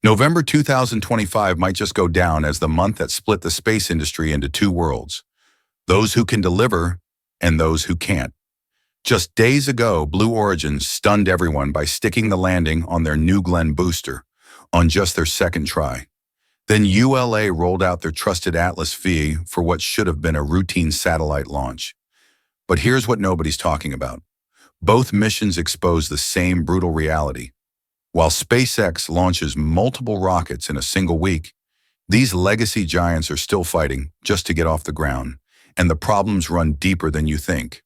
November 2025 might just go down as the month that split the space industry into two worlds, those who can deliver and those who can't. Just days ago, Blue Origin stunned everyone by sticking the landing on their New Glenn booster on just their second try. Then ULA rolled out their trusted Atlas V for what should have been a routine satellite launch. But here's what nobody's talking about. Both missions expose the same brutal reality. While SpaceX launches multiple rockets in a single week, these legacy giants are still fighting just to get off the ground, and the problems run deeper than you think.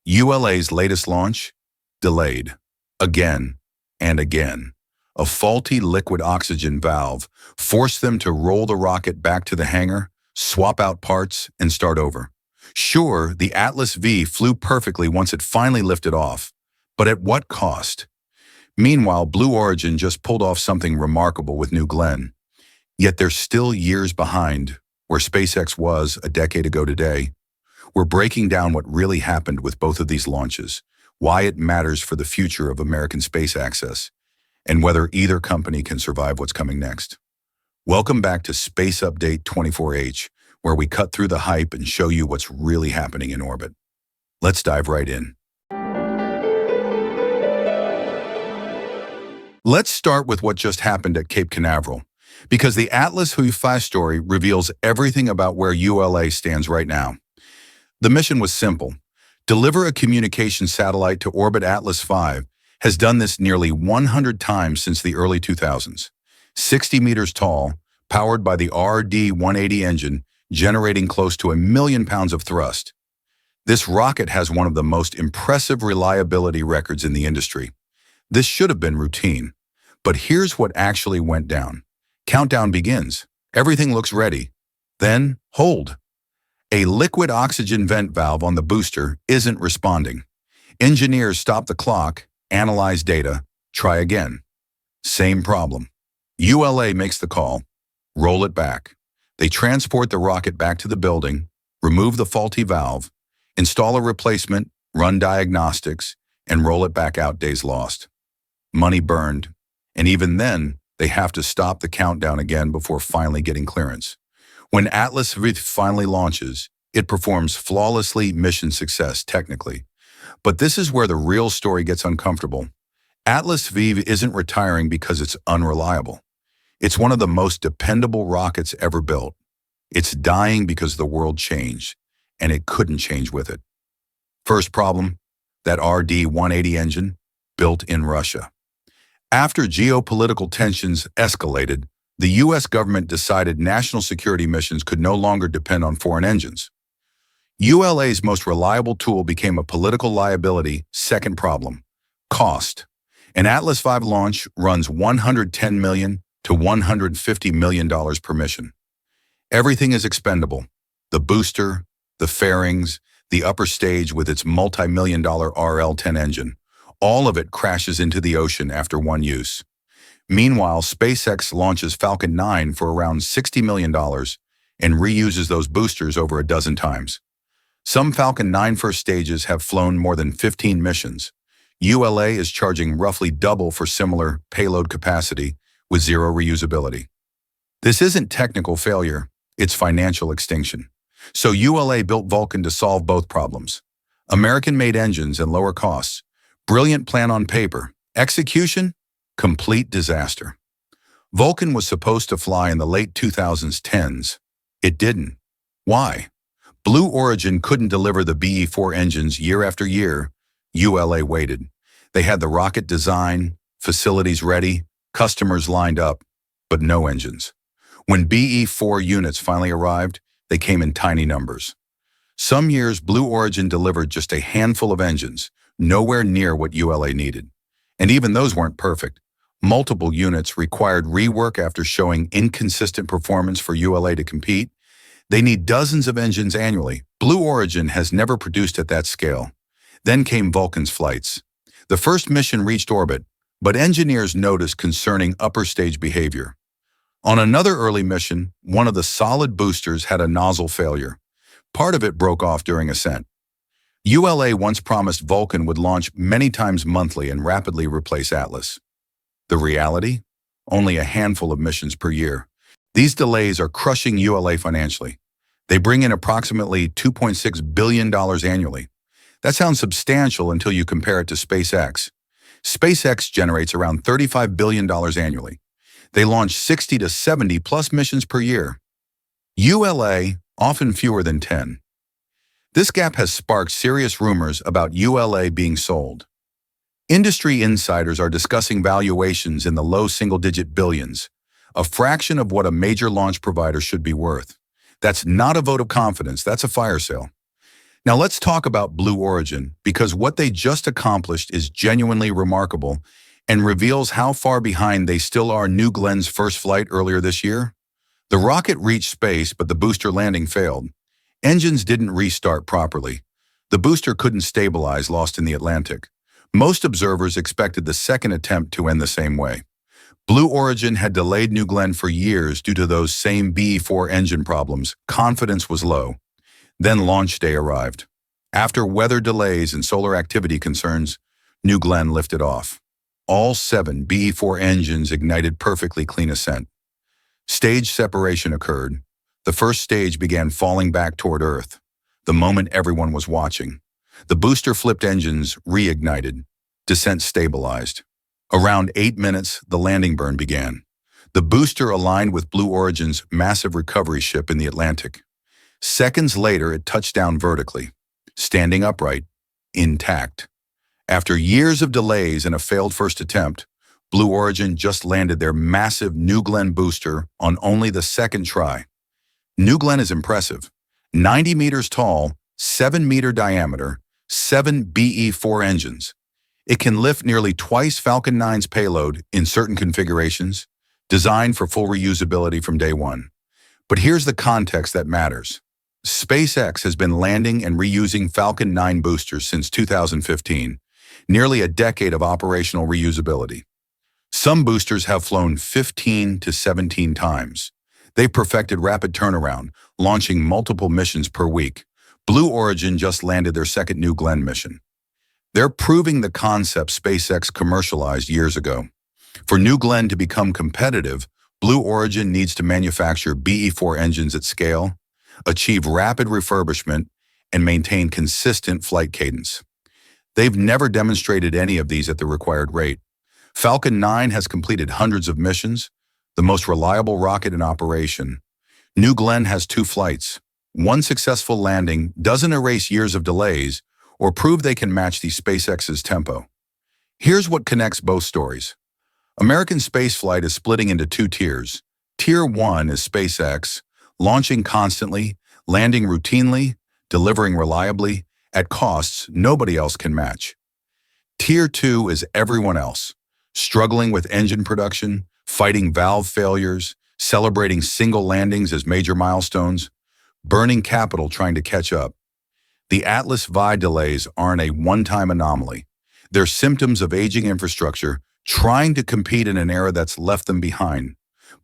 ULA's latest launch? Delayed. Again and again. A faulty liquid oxygen valve forced them to roll the rocket back to the hangar, swap out parts, and start over. Sure, the Atlas V flew perfectly once it finally lifted off, but at what cost? Meanwhile, Blue Origin just pulled off something remarkable with New Glenn. Yet they're still years behind where SpaceX was a decade ago today. We're breaking down what really happened with both of these launches, why it matters for the future of American space access, and whether either company can survive what's coming next. Welcome back to Space Update 24H, where we cut through the hype and show you what's really happening in orbit. Let's dive right in. Let's start with what just happened at Cape Canaveral, because the Atlas V story reveals everything about where ULA stands right now. The mission was simple. Deliver a communication satellite to orbit Atlas V has done this nearly 100 times since the early 2000s. 60 meters tall, powered by the RD-180 engine, generating close to 1 million pounds of thrust. This rocket has one of the most impressive reliability records in the industry. This should have been routine. But here's what actually went down. Countdown begins. Everything looks ready. Then, hold. A liquid oxygen vent valve on the booster isn't responding. Engineers stop the clock, analyze data, try again. Same problem. ULA makes the call. Roll it back. They transport the rocket back to the building, remove the faulty valve, install a replacement, run diagnostics, and roll it back out. Days lost. Money burned. And even then, they have to stop the countdown again before finally getting clearance. When Atlas V finally launches, it performs flawlessly, mission success technically. But this is where the real story gets uncomfortable. Atlas V isn't retiring because it's unreliable. It's one of the most dependable rockets ever built. It's dying because the world changed, and it couldn't change with it. First problem, that RD-180 engine, built in Russia. After geopolitical tensions escalated, the U.S. government decided national security missions could no longer depend on foreign engines. ULA's most reliable tool became a political liability. Second problem, cost. An Atlas V launch runs $110 million to $150 million per mission. Everything is expendable. The booster, the fairings, the upper stage with its multi-million-dollar RL-10 engine. All of it crashes into the ocean after one use. Meanwhile, SpaceX launches Falcon 9 for around $60 million and reuses those boosters over a dozen times. Some Falcon 9 first stages have flown more than 15 missions. ULA is charging roughly double for similar payload capacity with zero reusability. This isn't technical failure, it's financial extinction. So ULA built Vulcan to solve both problems. American-made engines and lower costs. Brilliant plan on paper. Execution? Complete disaster. Vulcan was supposed to fly in the late 2010s. It didn't. Why? Blue Origin couldn't deliver the BE-4 engines year after year. ULA waited. They had the rocket design, facilities ready, customers lined up, but no engines. When BE-4 units finally arrived, they came in tiny numbers. Some years, Blue Origin delivered just a handful of engines, nowhere near what ULA needed. And even those weren't perfect. Multiple units required rework after showing inconsistent performance for ULA to compete. They need dozens of engines annually. Blue Origin has never produced at that scale. Then came Vulcan's flights. The first mission reached orbit, but engineers noticed concerning upper stage behavior. On another early mission, one of the solid boosters had a nozzle failure. Part of it broke off during ascent. ULA once promised Vulcan would launch many times monthly and rapidly replace Atlas. The reality? only a handful of missions per year. These delays are crushing ULA financially. They bring in approximately $2.6 billion annually. That sounds substantial until you compare it to SpaceX. SpaceX generates around $35 billion annually. They launch 60 to 70 plus missions per year. ULA, often fewer than 10. This gap has sparked serious rumors about ULA being sold. Industry insiders are discussing valuations in the low single-digit billions, a fraction of what a major launch provider should be worth. That's not a vote of confidence, that's a fire sale. Now let's talk about Blue Origin, because what they just accomplished is genuinely remarkable and reveals how far behind they still are New Glenn's first flight earlier this year. The rocket reached space, but the booster landing failed. Engines didn't restart properly. The booster couldn't stabilize, lost in the Atlantic. Most observers expected the second attempt to end the same way. Blue Origin had delayed New Glenn for years due to those same BE-4 engine problems. Confidence was low. Then launch day arrived. After weather delays and solar activity concerns, New Glenn lifted off. All 7 BE-4 engines ignited perfectly clean ascent. Stage separation occurred. The first stage began falling back toward Earth, the moment everyone was watching. The booster-flipped engines reignited. Descent stabilized. Around 8 minutes, the landing burn began. The booster aligned with Blue Origin's massive recovery ship in the Atlantic. Seconds later, it touched down vertically, standing upright, intact. After years of delays and a failed first attempt, Blue Origin just landed their massive New Glenn booster on only the second try. New Glenn is impressive. 90 meters tall, 7-meter diameter, 7 BE-4 engines. It can lift nearly twice Falcon 9's payload in certain configurations, designed for full reusability from day one. But here's the context that matters. SpaceX has been landing and reusing Falcon 9 boosters since 2015, nearly a decade of operational reusability. Some boosters have flown 15 to 17 times. They've perfected rapid turnaround, launching multiple missions per week. Blue Origin just landed their second New Glenn mission. They're proving the concept SpaceX commercialized years ago. For New Glenn to become competitive, Blue Origin needs to manufacture BE-4 engines at scale, achieve rapid refurbishment, and maintain consistent flight cadence. They've never demonstrated any of these at the required rate. Falcon 9 has completed hundreds of missions, the most reliable rocket in operation. New Glenn has 2 flights. One successful landing doesn't erase years of delays or prove they can match the SpaceX's tempo. Here's what connects both stories. American spaceflight is splitting into 2 tiers. Tier 1 is SpaceX, launching constantly, landing routinely, delivering reliably, at costs nobody else can match. Tier 2 is everyone else, struggling with engine production, fighting valve failures, celebrating single landings as major milestones, burning capital trying to catch up. The Atlas V delays aren't a one-time anomaly. They're symptoms of aging infrastructure trying to compete in an era that's left them behind.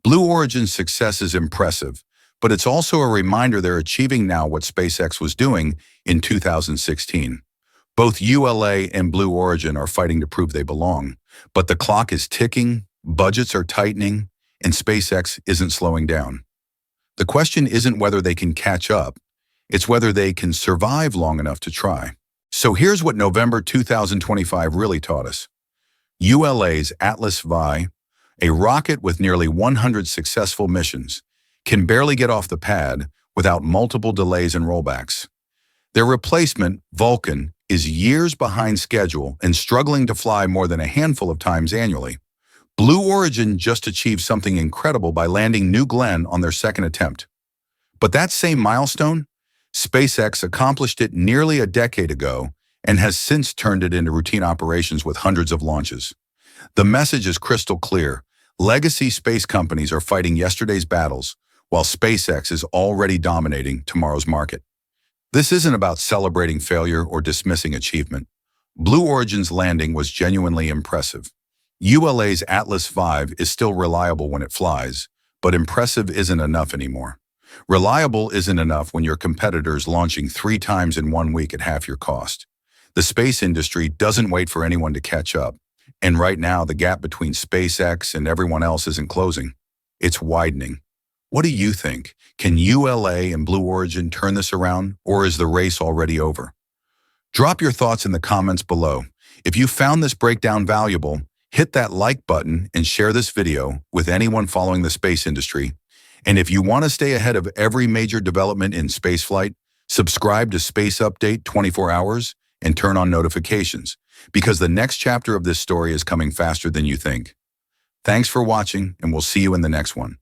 Blue Origin's success is impressive, but it's also a reminder they're achieving now what SpaceX was doing in 2016. Both ULA and Blue Origin are fighting to prove they belong, but the clock is ticking, budgets are tightening, and SpaceX isn't slowing down. The question isn't whether they can catch up, it's whether they can survive long enough to try. So here's what November 2025 really taught us. ULA's Atlas V, a rocket with nearly 100 successful missions, can barely get off the pad without multiple delays and rollbacks. Their replacement, Vulcan, is years behind schedule and struggling to fly more than a handful of times annually. Blue Origin just achieved something incredible by landing New Glenn on their second attempt. But that same milestone, SpaceX accomplished it nearly a decade ago and has since turned it into routine operations with hundreds of launches. The message is crystal clear. Legacy space companies are fighting yesterday's battles, while SpaceX is already dominating tomorrow's market. This isn't about celebrating failure or dismissing achievement. Blue Origin's landing was genuinely impressive. ULA's Atlas V is still reliable when it flies, but impressive isn't enough anymore. Reliable isn't enough when your competitor's launching 3 times in 1 week at half your cost. The space industry doesn't wait for anyone to catch up. And right now, the gap between SpaceX and everyone else isn't closing. It's widening. What do you think? Can ULA and Blue Origin turn this around, or is the race already over? Drop your thoughts in the comments below. If you found this breakdown valuable, hit that like button and share this video with anyone following the space industry. And if you want to stay ahead of every major development in spaceflight, subscribe to Space Update 24 Hours and turn on notifications, because the next chapter of this story is coming faster than you think. Thanks for watching, and we'll see you in the next one.